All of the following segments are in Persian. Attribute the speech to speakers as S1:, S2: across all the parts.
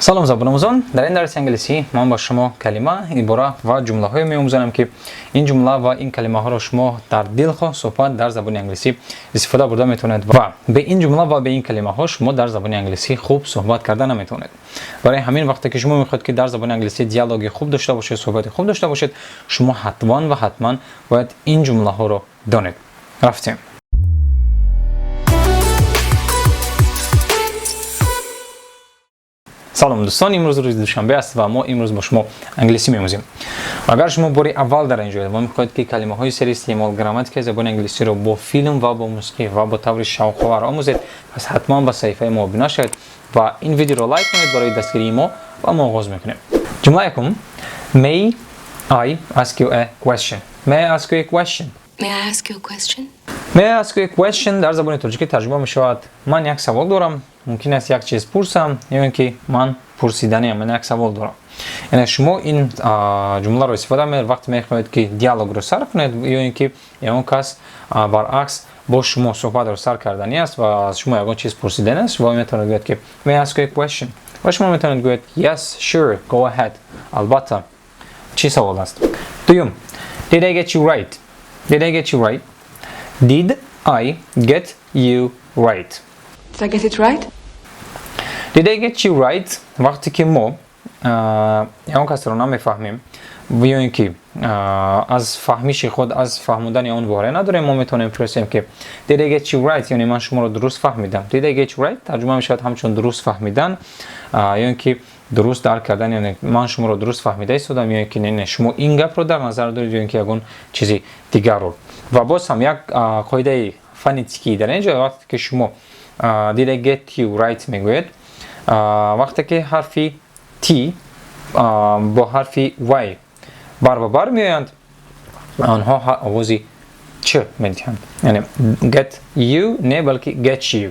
S1: سلام زبانموزان، در این درس انگلیسی من با شما کلمه، عباره و جمله های می‌آموزم که این جمله و این کلمه ها را شما در دلخواه صحبت در زبان انگلیسی استفاده برده میتونید و به این جمله و به این کلمه ها شما در زبان انگلیسی خوب صحبت کردن نمیتونید. برای همین وقتی که شما میخواهید که در زبان انگلیسی دیالوگ خوب داشته باشید، صحبت خوب داشته باشید، شما حتما باید این جمله ها رو دانید. رفتیم. سلام دوستان، امروز روز دوشنبه است و ما امروز با شما انگلیسی می‌آموزیم. اگر شما باری اول در اینجا و می‌خواهید که کلمه‌های سری استعمال گراماتیک زبان انگلیسی رو با فیلم و با موسیقی و با طور شوق‌آور آموزید، پس حتما به صفحه ما بنا شوید و این ویدیو رو لایک کنید برای دستگیری ما و ما آغاز می‌کنیم. جمله یکم: May I ask you a question? May I ask you a question?
S2: May I ask you a question?
S1: May I ask you a question در زبان ترکی ترجمه می‌شود من یک سوال دارم. ممکن است یک چیز پرسم یا اینکه من پرسیدنی من یک سوال دارم. یعنی شما این جمله رو استفاده می‌کنید وقتی می‌خواهید که دیالوگ رو سر کنید یا اینکه اون کس برعکس با شما صحبت رو سر کردنی است و از شما یک چیز پرسیدن است و میتونید بگید که May I ask you a question? و شما میتونید بگید Yes, sure, go ahead. البته چی سوال است؟ دوم: Did I get you right? Did I get you right? Did I get you right?
S2: Did I get it right?
S1: Did I get you right? وقتی که ما اون کس رو نمیفهمیم یا اینکه از فهمیش خود از فهموندن اون باره نداریم، ما میتونیم پرسیم که Did I get you right؟ یعنی من شما رو درست فهمیدم. Did I get you right؟ ترجمه میشود همچون درست فهمیدن یا اینکه درست درک کردن، یعنی من شما رو درست فهمیده ایستادم یا اینکه نه شما این گپ رو در نظر دارید یا اینکه یگون چیزی دیگر رو. و باز هم یک قاعده فونتیکی در اینجا وقتی که شما Did I get you right میگوید وقتی که حرفی T با حرفی Y بر میآیند آنها آوازی چ میدهند، یعنی get you نه بلکه get you.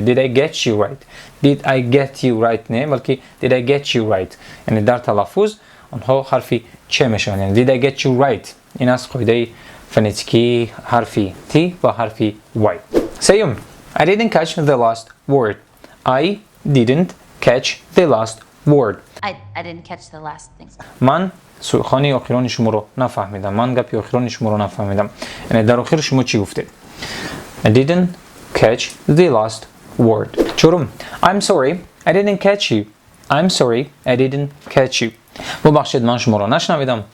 S1: Did I get you right? Did I get you right نه بلکه Did I get you right. یعنی در تلفظ آنها حرفی چ میشن، یعنی Did I get you right. این از قاعده فونتیکی حرفی T و حرفی Y. سیوم: I didn't catch the last word. I didn't catch the last word.
S3: I didn't catch the last thing.
S1: من سخنی آخران شما رو نفهمیدم. من گپی آخران شما رو نفهمیدم. یعنی در آخر شما چی گفتید؟ I didn't catch the last word. چورم: I'm sorry, I didn't catch you. I'm sorry, I didn't catch you. ببخشید من شما رو نشنویدم.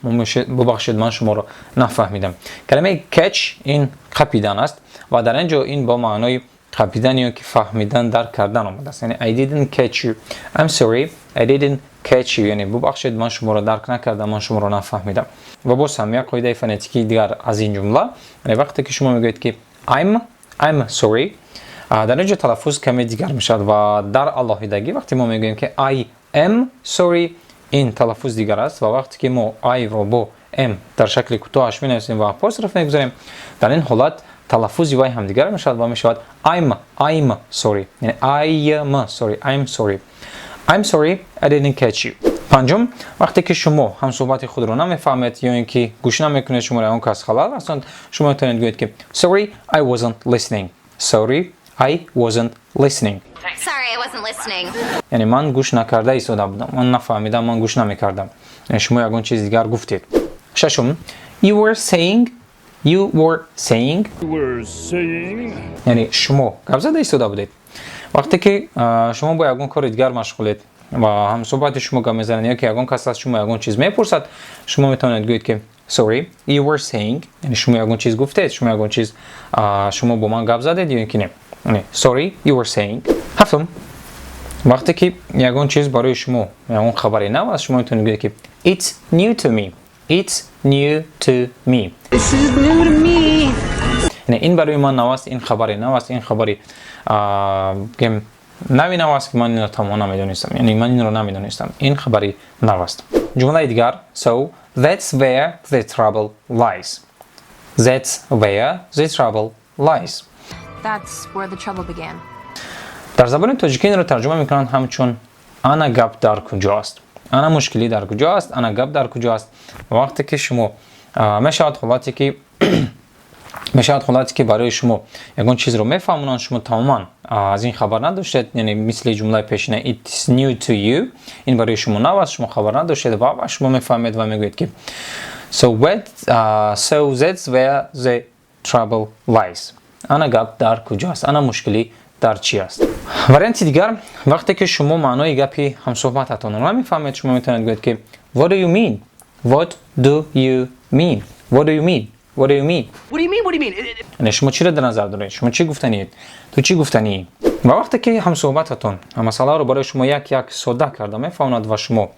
S1: ببخشید من شما رو نفهمیدم. کلمه catch این قپیدن است و در اینجا این با معنای قپیدن یا که فهمیدن درک کردن آمده است. یعنی I didn't catch you. I'm sorry, I didn't catch you. یعنی ببخشید من شما رو درک نکردم، من شما رو نفهمیدم. و باز هم یک قاعده فونتیکی دیگر از این جمله، یعنی وقتی که شما میگویید که I'm sorry در اینجا تلفظ کمی دیگر میشد و در الهیدگی وقتی ما میگوییم که I am sorry این تلفظ دیگر است و وقتی که ما I رو با am در شکل کوتاهش مینویسیم و آپوستروف میگذاریم در این حالت تلفظ وای هم دیگر میشود و میشود I'm sorry. یعنی I'm sorry I didn't catch you. پنجم: وقتی که شما هم صحبت خود رو نمیفهمید یا اینکه گوش نمیکنید شما را اون کس خلال هستند، شما میتونید بگویید که Sorry I wasn't listening. Sorry I wasn't listening.
S3: Sorry, I wasn't listening.
S1: یعنی من گوش نکرده ایستاده بودم، من نفهمیدم، من گوش نمیکردم. یعنی شما یگون چیز دیگر گفتید. ششم: You were saying یعنی شما گپ زده ایستاده بودید. وقتی که شما با یگون کار دیگر مشغولید و هم صحبت شما گپ میزنید یا که یگون کس از شما یگون چیز میپرسد، شما میتونید بگویید که Sorry you were saying. یعنی شما یگون چیز گفتید، شما یگون چیز شما با من گپ زدید یا اینکه نه. یعنی Sorry you were saying. هفتم: وقتی که یگون چیز برای شما یگون خبری نو است، شما میتونید بگویید که It's new to me. It's new to me.
S2: This is new to me.
S1: یعنی این برای من نو است، این خبری نو است، این خبری که نوی نو است که من این رو تمام نمیدونستم، یعنی من این رو نمیدونستم، این خبری نو است. جمله دیگر: So that's where the trouble lies. That's where the trouble lies.
S2: That's where the trouble began.
S1: در زبان تاجیکی این رو ترجمه میکنن همچون انا گپ در کجاست. انا مشکلی در کجاست، انا گپ در کجاست. وقتی که شما میشود حالتی که мешавад ҳолате ки барои шумо ягон чизро мефаҳмонанд, шумо тамоман аз ин хабар надоштед, яъне мисли ҷумлаи пешина it's new to you, ин барои шумо нав аст, шумо хабар надоштед ва шумо мефаҳмед ва мегӯед ки so that's where the trouble lies. Ана гап дар куҷост? Ана мушкилӣ дар чи аст? Варианти дигар, вақте ки шумо маънои гапи ҳамсуҳбататонро намефаҳмед, шумо метавонед гӯед ки what do you mean? What do you mean? What do you mean? What do you mean?
S4: What do you mean? What do you mean?
S1: یعنی شما چی را در نظر دارید؟ شما چی گفتنید؟ تو چی گفتنی؟ و وقتی که همصحبتتون مسئله رو برای شما یک ساده کرده میفهمند و شما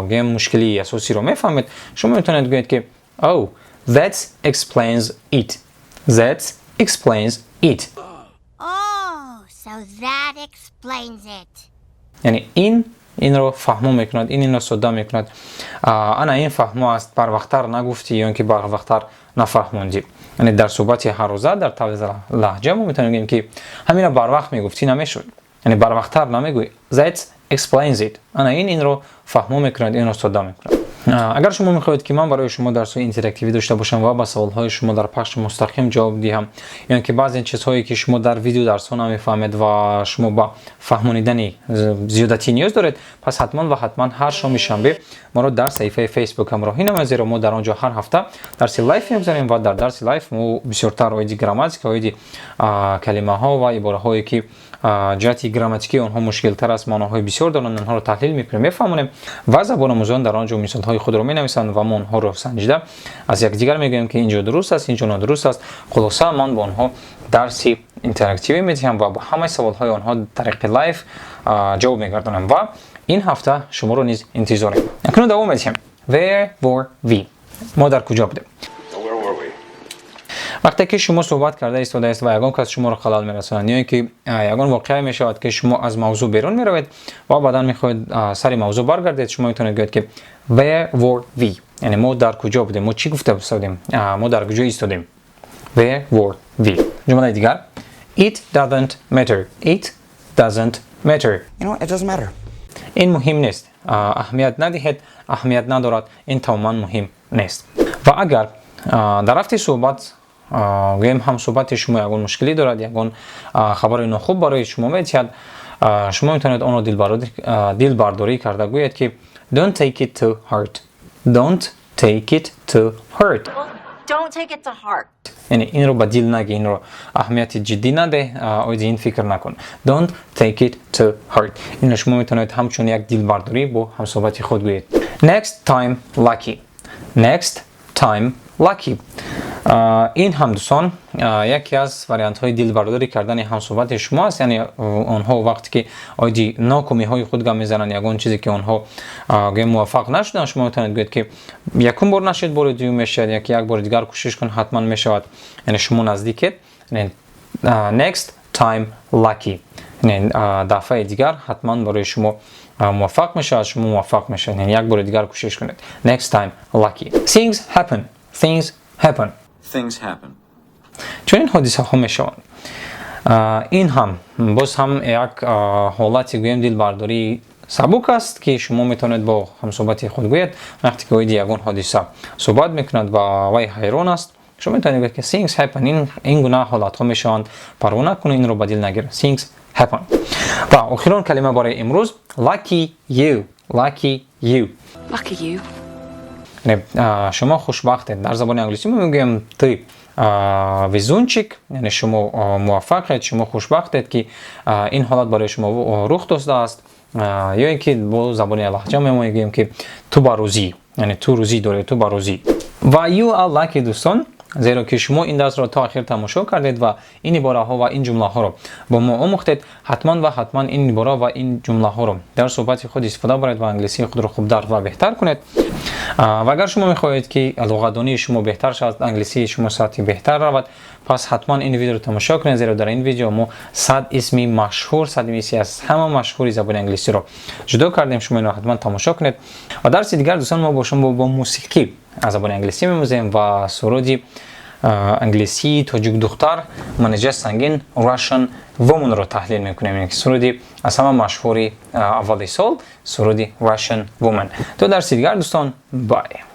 S1: گیم مشکلی اساسی رو میفهمید، شما میتونید بگید که oh that explains it. That explains it.
S5: Oh, so that explains it.
S1: یعنی این رو فهمو میکند، این رو ساده میکند. انا این فهمو است، بر وقتر نگفتی یا اینکه بر وقتر نفهموندی. یعنی در صحبت هر روزه در طرز لهجه ما میتونیم بگیم که همین رو بر وقت میگفتی نمیشد، یعنی بر وقتر نمیگوی. That explains it. انا این رو فهمو میکند، این رو ساده میکند. اگر شما میخواهید که من برای شما درس‌های اینتراکتیوی داشته باشم و با سوال‌های شما در پخش مستقیم جواب دهم، یا اینکه بعضی این چیزهایی که شما در ویدیو درس‌ها نمیفهمید و شما با فهموندن زیادتی نیاز دارید، پس حتما هر شام شنبه ما رو در صفحه فیسبوک همراهی نمایید، زیرا ما در آنجا هر هفته درس لایف می‌گذاریم و در درس لایف ما بسیارتر روی گراماتیک، روی کلمه‌ها و عباره‌هایی که جهتی گراماتیکی آنها مشکل تر است، معناهای بسیار دارند، آنها رو تحلیل می‌کنیم، می‌فهمونیم و زبان آموزان در آنجا مثال‌های خود رو می‌نویسند و ما آنها رو سنجیده از یکدیگر می‌گوییم که اینجا درست است، اینجا نادرست است. خلاصه من با آنها درسی اینتراکتیوی می‌دهم و با همه سوال‌های آنها طریق لایف جواب می‌گردانم و این هفته شما رو نیز انتظار داریم. اکنون دوام می‌دهیم. Where were we؟ ما در کجا بودیم؟ وقتی که شما صحبت کرده ایستاده است و یگان کس شما را خلل می‌رساند یا اینکه یگان واقعه می‌شود که شما از موضوع بیرون می‌روید و بعداً می‌خواهید سر موضوع برگردید، شما می‌تونید بگید که where were we؟ یعنی ما در کجا بودیم، ما چی گفته بودیم، ما در کجا ایستادیم. where were we؟ جمله دیگر it doesn't matter. It doesn't matter.
S4: You know what? It doesn't matter.
S1: این مهم نیست. اهمیت ندهید، اهمیت ندارد، این تماما مهم نیست. و اگر در رفت صحبت گیم هم صحبت شما یگان مشکلی دارد، یگان خبر ناخوب برای شما می‌دهد، شما میتونید آن رو دل برداری کرده گویید که don't take it to heart. Don't take it to heart.
S5: Don't take it to heart.
S1: یعنی این رو به دل نگی، این رو اهمیت جدی نده، اوید این فکر نکن. Don't take it to heart. این شما میتونید همچون یک دل برداری با هم صحبت خود گویید. Next time lucky. Next time lucky. این هم دوستان یکی از واریانت های دل برداری کردن هم صحبت شما است، یعنی آنها وقتی که آیدی ناکامی های خود گام میزنن، یگان چیزی که آنها موفق نشدن، شما میتونید بگید که یکم بار نشد، بار دوم میشد، یک بار دیگر کوشش کن حتما میشود، یعنی شما نزدیکید. یعنی next time lucky، یعنی دفعه دیگر حتما برای شما موفق میشه، شما موفق میشه، یعنی یک بار دیگر کوشش کنید. next time lucky. things happen. things happen.
S6: Things happen.
S1: چون این حادثه ها میشوند. این هم باز هم یک حالتی گویم دل برداری سبک است که شما میتونید با هم صحبت خود گویید. وقتی که ویدی یگان حادثه صحبت میکند و وی حیران است، شما میتونید بگید که things happen. این گونه حالات ها میشوند، پروا نکنید، این رو به دل نگیرید. things happen. و آخرین کلمه برای امروز lucky you. lucky you.
S2: Lucky you.
S1: شما خوشبختید. در زبان انگلیسی ما میگیم ти везунчик، یعنی شما موفقید، شما خوشبختید که این حالت برای شما رخ داده است. یا اینکه با زبان لهجه ما میگیم که تو با روزی، یعنی تو روزی داری، تو با روزی. و you are lucky دوستان، زیرا که شما این درس را تا آخر تماشا کردید و این عباره ها و این جمله ها رو با ما آموختید. حتما این عباره و این جمله ها رو در صحبت خود استفاده برید و انگلیسی خود را خوبتر و بهتر کنید. و اگر شما میخواهید که لغت‌دانی شما بهتر شود، انگلیسی شما سطحی بهتر رود، پس حتما این ویدیو رو تماشا کنید، زیرا در این ویدیو ما 100 اسم مشهور، 100 اسمی از همه مشهوری زبان انگلیسی رو جدا کردیم. شما این رو حتما تماشا کنید. و درس دیگر دوستان ما با شما با موسیقی از زبان انگلیسی می‌آموزیم و سرودی انگلیسی تاجیک دختر منیجه سنگین راشن وومن رو تحلیل میکنیم. یعنی سرودی از همه مشهوری اول سال، سرودی راشن وومن. تو درس دیگر دوستان، بای.